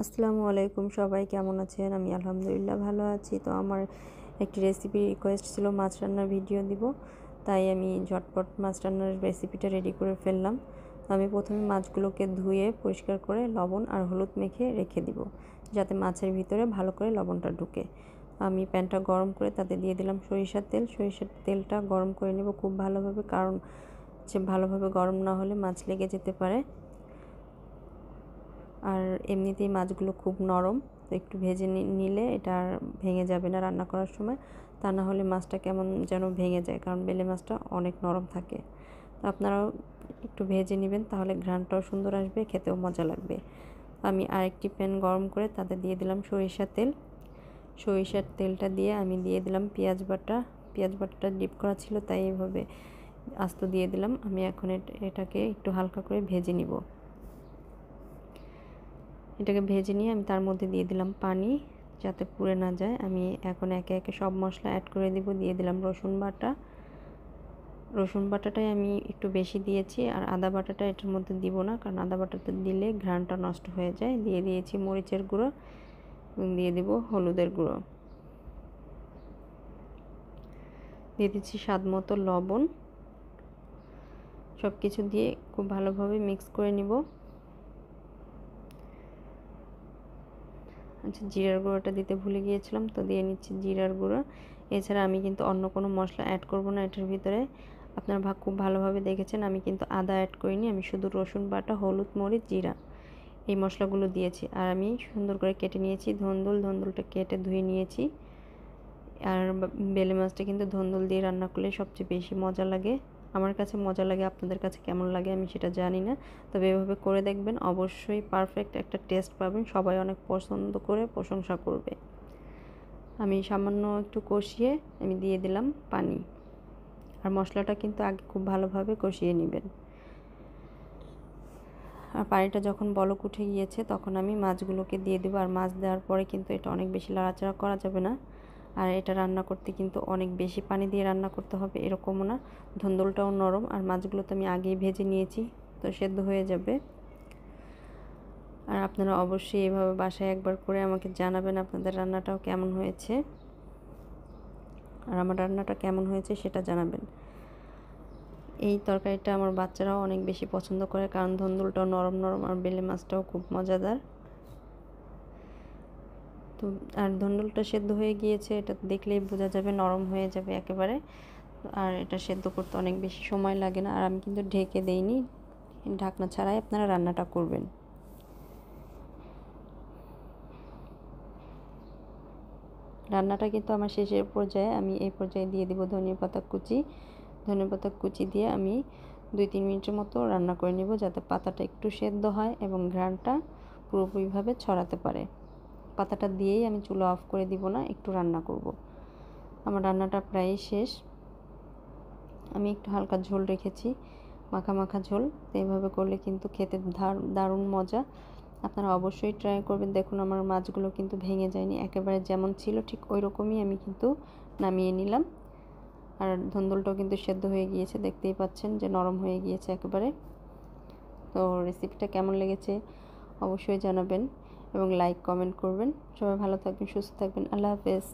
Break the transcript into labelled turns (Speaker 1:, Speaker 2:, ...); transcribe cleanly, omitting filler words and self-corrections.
Speaker 1: আসসালামু আলাইকুম, সবাই কেমন আছেন? আমি আলহামদুলিল্লাহ ভালো আছি। তো আমার একটি রেসিপি রিকোয়েস্ট ছিল মাছ রান্নার ভিডিও দিব, তাই আমি ঝটপট মাছ রান্নার রেসিপিটা রেডি করে ফেললাম। তো আমি প্রথমে মাছগুলোকে ধুয়ে পরিষ্কার করে লবণ আর হলুদ মেখে রেখে দিব, যাতে মাছের ভিতরে ভালো করে লবণটা ঢুকে। আমি প্যানটা গরম করে তাতে দিয়ে দিলাম সরিষার তেল। সরিষার তেলটা গরম করে নেব খুব ভালোভাবে, কারণ ভালোভাবে গরম না হলে মাছ লেগে যেতে পারে। আর এমনিতেই মাছগুলো খুব নরম, তো একটু ভেজে নিলে এটা আর ভেঙে যাবে না রান্না করার সময়। তা না হলে মাছটা কেমন যেন ভেঙে যায়, কারণ বেলে মাছটা অনেক নরম থাকে। তো আপনারাও একটু ভেজে নেবেন, তাহলে ঘ্রাণটাও সুন্দর আসবে, খেতেও মজা লাগবে। আমি আরেকটি প্যান গরম করে তাতে দিয়ে দিলাম সরিষার তেল। সরিষার তেলটা দিয়ে আমি দিয়ে দিলাম পেঁয়াজ বাটা। পেঁয়াজ বাটাটা ডিপ করা ছিল, তাই এইভাবে আস্ত দিয়ে দিলাম। আমি এখন এটাকে একটু হালকা করে ভেজে নিব। এটাকে ভেজে নিয়ে আমি তার মধ্যে দিয়ে দিলাম পানি, যাতে পুড়ে না যায়। আমি এখন একে একে সব মশলা অ্যাড করে দিব। দিয়ে দিলাম রসুন বাটা। রসুন বাটাটাই আমি একটু বেশি দিয়েছি, আর আদা বাটাটা এটার মধ্যে দিব না, কারণ আদা বাটাটা দিলে ঘ্রাণটা নষ্ট হয়ে যায়। দিয়ে দিয়েছি মরিচের গুঁড়ো এবং দিয়ে দিব হলুদের গুঁড়ো। দিয়ে দিচ্ছি স্বাদ মতো লবণ। সব কিছু দিয়ে খুব ভালোভাবে মিক্স করে নিব। আচ্ছা, জিরার গুঁড়োটা দিতে ভুলে গিয়েছিলাম, তো দিয়ে নিচ্ছি জিরার গুঁড়ো। এছাড়া আমি কিন্তু অন্য কোনো মশলা অ্যাড করব না এটার ভিতরে। আপনারা খুব ভালোভাবে দেখেছেন, আমি কিন্তু আদা অ্যাড করিনি। আমি শুধু রসুন বাটা, হলুদ, মরিচ, জিরা এই মশলাগুলো দিয়েছি। আর আমি সুন্দর করে কেটে নিয়েছি ধন্দুলটা কেটে ধুয়ে নিয়েছি। আর বেলে মাছটা কিন্তু ধন্দুল দিয়ে রান্না করলে সবচেয়ে বেশি মজা লাগে। আমার কাছে মজা লাগে, আপনাদের কাছে কেমন লাগে আমি সেটা জানি না। তবে এভাবে করে দেখবেন, অবশ্যই পারফেক্ট একটা টেস্ট পাবেন, সবাই অনেক পছন্দ করে প্রশংসা করবে। আমি সামান্য একটু কষিয়ে আমি দিয়ে দিলাম পানি। আর মশলাটা কিন্তু আগে খুব ভালোভাবে কষিয়ে নেবেন। আর পানিটা যখন বলক উঠে গিয়েছে, তখন আমি মাছগুলোকে দিয়ে দেবো। আর মাছ দেওয়ার পরে কিন্তু এটা অনেক বেশি নাড়াচাড়া করা যাবে না। আর এটা রান্না করতে কিন্তু অনেক বেশি পানি দিয়ে রান্না করতে হবে এরকমও না। ধন্দুলটাও নরম, আর মাছগুলো তো আমি আগেই ভেজে নিয়েছি, তো সেদ্ধ হয়ে যাবে। আর আপনারা অবশ্যই এভাবে বাসায় একবার করে আমাকে জানাবেন আপনাদের রান্নাটাও কেমন হয়েছে, আর আমার রান্নাটা কেমন হয়েছে সেটা জানাবেন। এই তরকারিটা আমার বাচ্চারাও অনেক বেশি পছন্দ করে, কারণ ধন্দুলটাও নরম নরম আর বেলে মাছটাও খুব মজাদার। তো আর ধন্দুলটা সেদ্ধ হয়ে গিয়েছে, এটা দেখলেই বোঝা যাবে, নরম হয়ে যাবে একেবারে। আর এটা সেদ্ধ করতে অনেক বেশি সময় লাগে না। আর আমি কিন্তু ঢেকে দেইনি, ঢাকনা ছাড়াই আপনারা রান্নাটা করবেন। রান্নাটা কিন্তু আমার শেষের পর্যায়ে, আমি এই পর্যায়ে দিয়ে দিব ধনিয়া পাতা কুচি দিয়ে আমি 2-3 মিনিটের মতো রান্না করে নেব, যাতে পাতাটা একটু সেদ্ধ হয় এবং ঘ্রাণটা পুরোপুরিভাবে ছড়াতে পারে। পাতাটা দিয়েই আমি চুলা অফ করে দিব না, একটু রান্না করব। আমার রান্নাটা প্রায় শেষ। আমি একটু হালকা ঝোল রেখেছি, মাখা মাখা ঝোল। তো এইভাবে করলে কিন্তু খেতে দারুণ মজা। আপনারা অবশ্যই ট্রাই করবেন। দেখুন আমার মাছগুলো কিন্তু ভেঙে যায়নি, একেবারে যেমন ছিল ঠিক ওই রকমই আমি কিন্তু নামিয়ে নিলাম। আর ধন্দুলটাও কিন্তু সেদ্ধ হয়ে গিয়েছে, দেখতেই পাচ্ছেন যে নরম হয়ে গিয়েছে একেবারে। তো রেসিপিটা কেমন লেগেছে অবশ্যই জানাবেন এবং লাইক কমেন্ট করবেন। সবাই ভালো থাকবেন, সুস্থ থাকবেন। আল্লাহ হাফেজ।